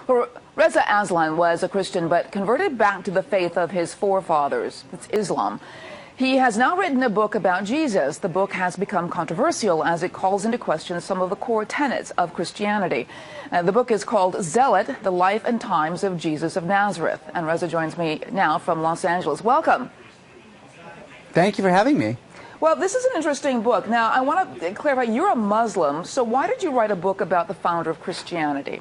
Well, Reza Aslan was a Christian but converted back to the faith of his forefathers. It's Islam. He has now written a book about Jesus. The book has become controversial as it calls into question some of the core tenets of Christianity. The book is called Zealot, The Life and Times of Jesus of Nazareth. And Reza joins me now from Los Angeles. Welcome. Thank you for having me. Well, this is an interesting book. Now, I want to clarify, you're a Muslim, so why did you write a book about the founder of Christianity?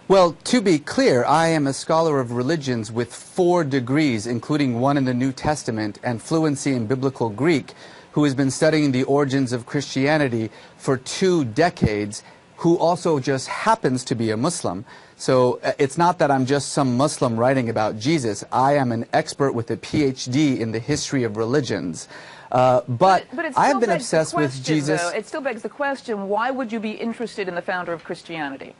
Well, to be clear, I am a scholar of religions with 4 degrees, including one in the New Testament and fluency in Biblical Greek, who has been studying the origins of Christianity for 2 decades, who also just happens to be a Muslim. So it's not that I'm just some Muslim writing about Jesus. I am an expert with a PhD in the history of religions. But I have been obsessed with Jesus. Though, it still begs the question, why would you be interested in the founder of Christianity?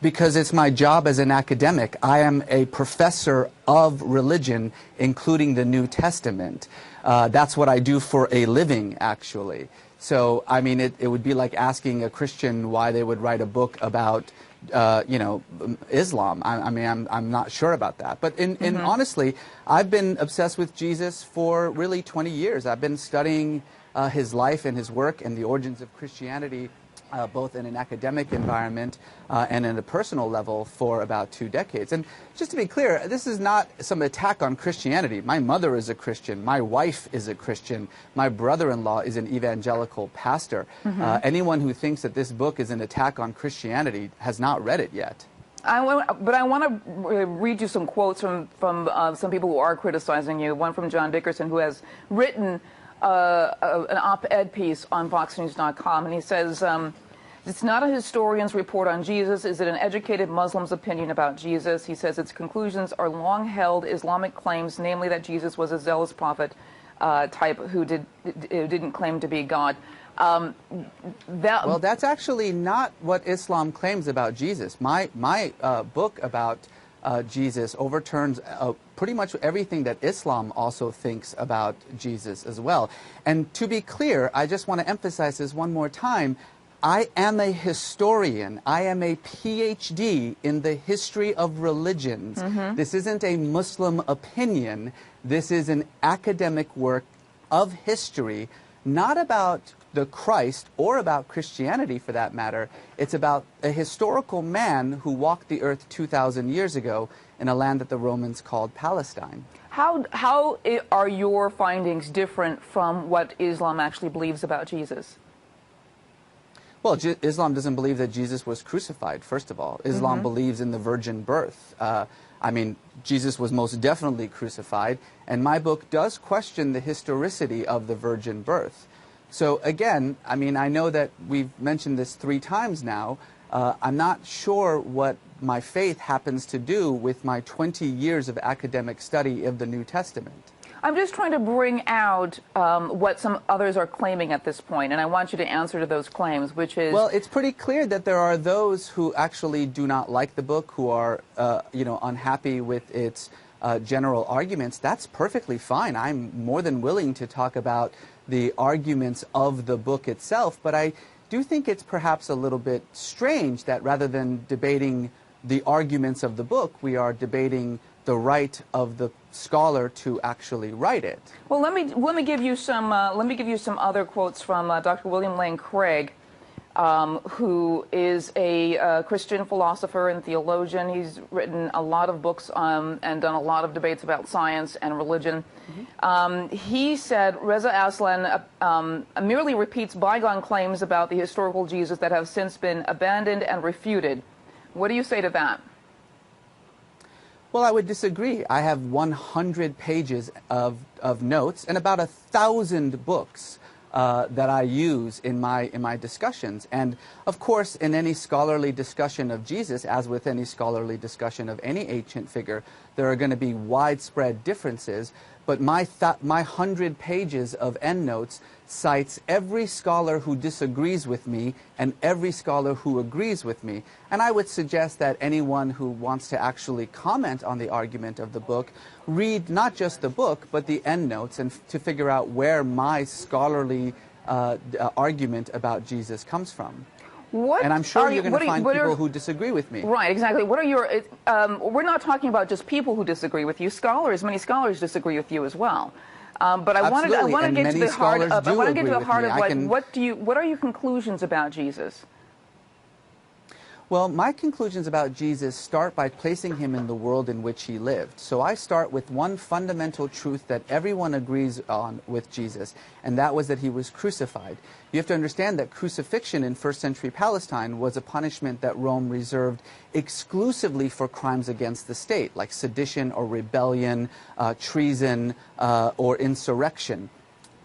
Because it's my job as an academic. I am a professor of religion, including the New Testament. That's what I do for a living, actually. So, I mean, it would be like asking a Christian why they would write a book about, Islam. I'm not sure about that. But honestly, I've been obsessed with Jesus for really 20 years. I've been studying his life and his work and the origins of Christianity both in an academic environment and in a personal level for about 2 decades. And just to be clear, this is not some attack on Christianity. My mother is a Christian. My wife is a Christian. My brother-in-law is an evangelical pastor. Anyone who thinks that this book is an attack on Christianity has not read it yet. But I want to read you some quotes from some people who are criticizing you. One from John Dickerson, who has written an op-ed piece on VoxNews.com, and he says, it's not a historian's report on Jesus. Is it an educated Muslim's opinion about Jesus? He says its conclusions are long-held Islamic claims, namely that Jesus was a zealous prophet type who didn't claim to be God. Well, that's actually not what Islam claims about Jesus. My book about Jesus overturns pretty much everything that Islam also thinks about Jesus as well. And to be clear, I just want to emphasize this one more time. I am a historian. I am a PhD in the history of religions. This isn't a Muslim opinion. This is an academic work of history, not about the Christ or about Christianity for that matter. It's about a historical man who walked the earth 2,000 years ago in a land that the Romans called Palestine. How are your findings different from what Islam actually believes about Jesus? Well, Islam doesn't believe that Jesus was crucified, first of all. Islam believes in the virgin birth. I mean, Jesus was most definitely crucified, and my book does question the historicity of the virgin birth. So again, I mean, I know that we've mentioned this 3 times now. I'm not sure what my faith happens to do with my 20 years of academic study of the New Testament. I'm just trying to bring out what some others are claiming at this point, and I want you to answer to those claims, which is... Well, it's pretty clear that there are those who actually do not like the book, who are, unhappy with its general arguments. That's perfectly fine. I'm more than willing to talk about the arguments of the book itself, but I do think it's perhaps a little bit strange that rather than debating the arguments of the book, we are debating the right of the scholar to actually write it. Well, let me give you some other quotes from Dr. William Lane Craig, who is a Christian philosopher and theologian. He's written a lot of books and done a lot of debates about science and religion. He said Reza Aslan merely repeats bygone claims about the historical Jesus that have since been abandoned and refuted. What do you say to that? Well, I would disagree. I have 100 pages of notes and about 1,000 books that I use in my discussions. And of course, in any scholarly discussion of Jesus, as with any scholarly discussion of any ancient figure, there are going to be widespread differences. But my 100 pages of endnotes cites every scholar who disagrees with me and every scholar who agrees with me. And I would suggest that anyone who wants to actually comment on the argument of the book read not just the book, but the endnotes, and to figure out where my scholarly argument about Jesus comes from. And I'm sure you're going to find people who disagree with me. Right, exactly. What are your... we're not talking about just people who disagree with you. Many scholars disagree with you as well. But I want to get to the heart of... what are your conclusions about Jesus? Well, my conclusions about Jesus start by placing him in the world in which he lived. So I start with one fundamental truth that everyone agrees on with Jesus, and that was that he was crucified. You have to understand that crucifixion in first century Palestine was a punishment that Rome reserved exclusively for crimes against the state, like sedition or rebellion, treason, or insurrection.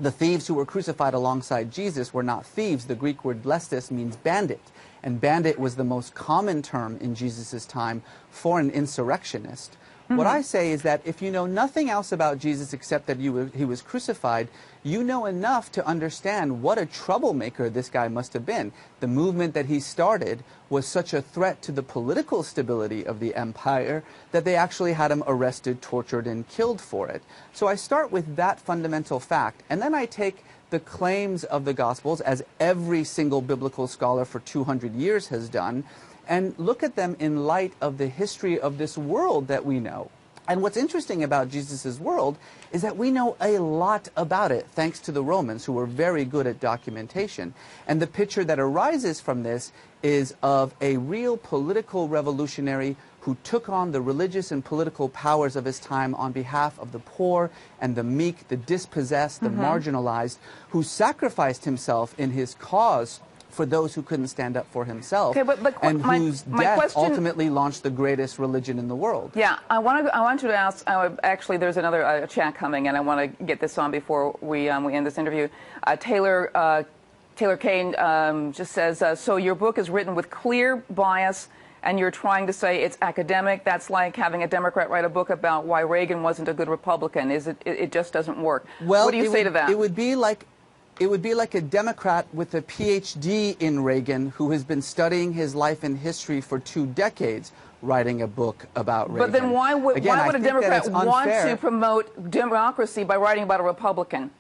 The thieves who were crucified alongside Jesus were not thieves. The Greek word lestis means bandit. And bandit was the most common term in Jesus' time for an insurrectionist. What I say is that if you know nothing else about Jesus except that he was crucified, you know enough to understand what a troublemaker this guy must have been. The movement that he started was such a threat to the political stability of the empire that they actually had him arrested, tortured, and killed for it. So I start with that fundamental fact, and then I take the claims of the Gospels, as every single biblical scholar for 200 years has done, and look at them in light of the history of this world that we know. And what's interesting about Jesus' world is that we know a lot about it, thanks to the Romans, who were very good at documentation. And the picture that arises from this is of a real political revolutionary who took on the religious and political powers of his time on behalf of the poor and the meek, the dispossessed, the marginalized, who sacrificed himself in his cause for those who couldn't stand up for himself, and whose death ultimately launched the greatest religion in the world. Yeah, I want you to ask, actually there's another chat coming, and I want to get this on before we end this interview. Taylor Kane just says, so your book is written with clear bias, and you're trying to say it's academic. That's like having a Democrat write a book about why Reagan wasn't a good Republican. It just doesn't work. Well, what do you say to that? It would be like a Democrat with a PhD in Reagan who has been studying his life and history for 2 decades writing a book about Reagan. But then why would a Democrat want to promote democracy by writing about a Republican?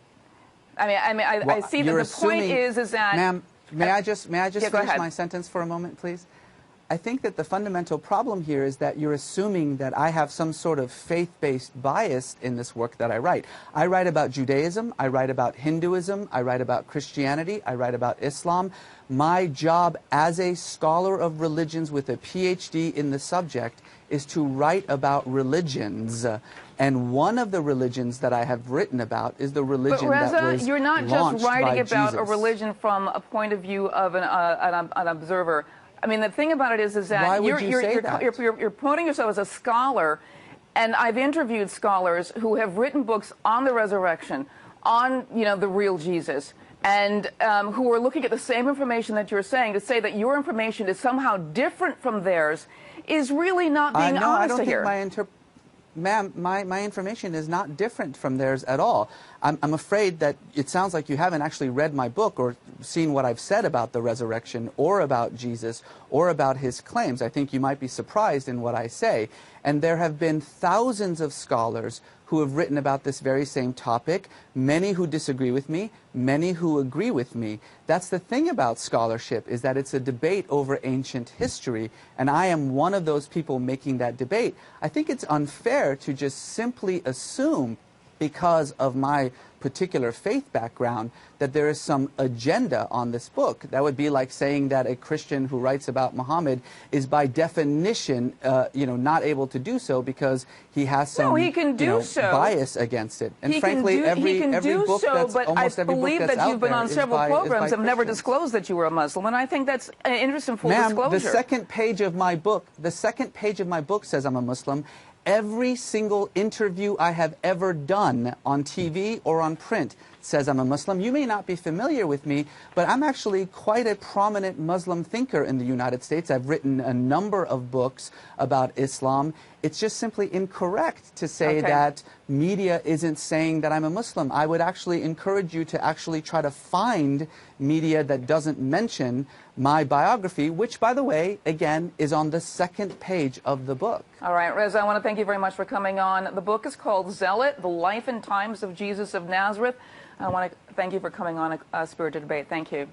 I see that the point is that... Ma'am, may I just finish my sentence for a moment, please? I think that the fundamental problem here is that you're assuming that I have some sort of faith-based bias in this work that I write. I write about Judaism, I write about Hinduism, I write about Christianity, I write about Islam. My job as a scholar of religions with a PhD in the subject is to write about religions. And one of the religions that I have written about is the religion that was launched by Jesus. You're not just writing about a religion from a point of view of an observer. I mean, the thing about it is that you're promoting yourself as a scholar, and I've interviewed scholars who have written books on the resurrection, on the real Jesus, and who are looking at the same information that you're saying. To say that your information is somehow different from theirs is really not being honest here. I don't think Ma'am, my information is not different from theirs at all. I'm afraid that it sounds like you haven't actually read my book or seen what I've said about the resurrection or about Jesus or about his claims. I think you might be surprised in what I say. And there have been thousands of scholars who have written about this very same topic, many who disagree with me, many who agree with me. That's the thing about scholarship, is that it's a debate over ancient history, and I am one of those people making that debate. I think it's unfair to just simply assume, because of my particular faith background, that there is some agenda on this book. That would be like saying that a Christian who writes about Muhammad is by definition, not able to do so because he has some bias against it. And frankly, every book that's almost every book that's out there is by... I believe that you've been on several programs and never disclosed that you were a Muslim, and I think that's an interesting full disclosure. The second page of my book says I'm a Muslim. Every single interview I have ever done on TV or on print says I'm a Muslim. You may not be familiar with me, but I'm actually quite a prominent Muslim thinker in the United States. I've written a number of books about Islam. It's just simply incorrect to say that media isn't saying that I'm a Muslim. I would actually encourage you to actually try to find media that doesn't mention my biography, which, by the way, again, is on the second page of the book. All right, Reza, I want to thank you very much for coming on. The book is called Zealot, The Life and Times of Jesus of Nazareth. I want to thank you for coming on Spirited Debate. Thank you.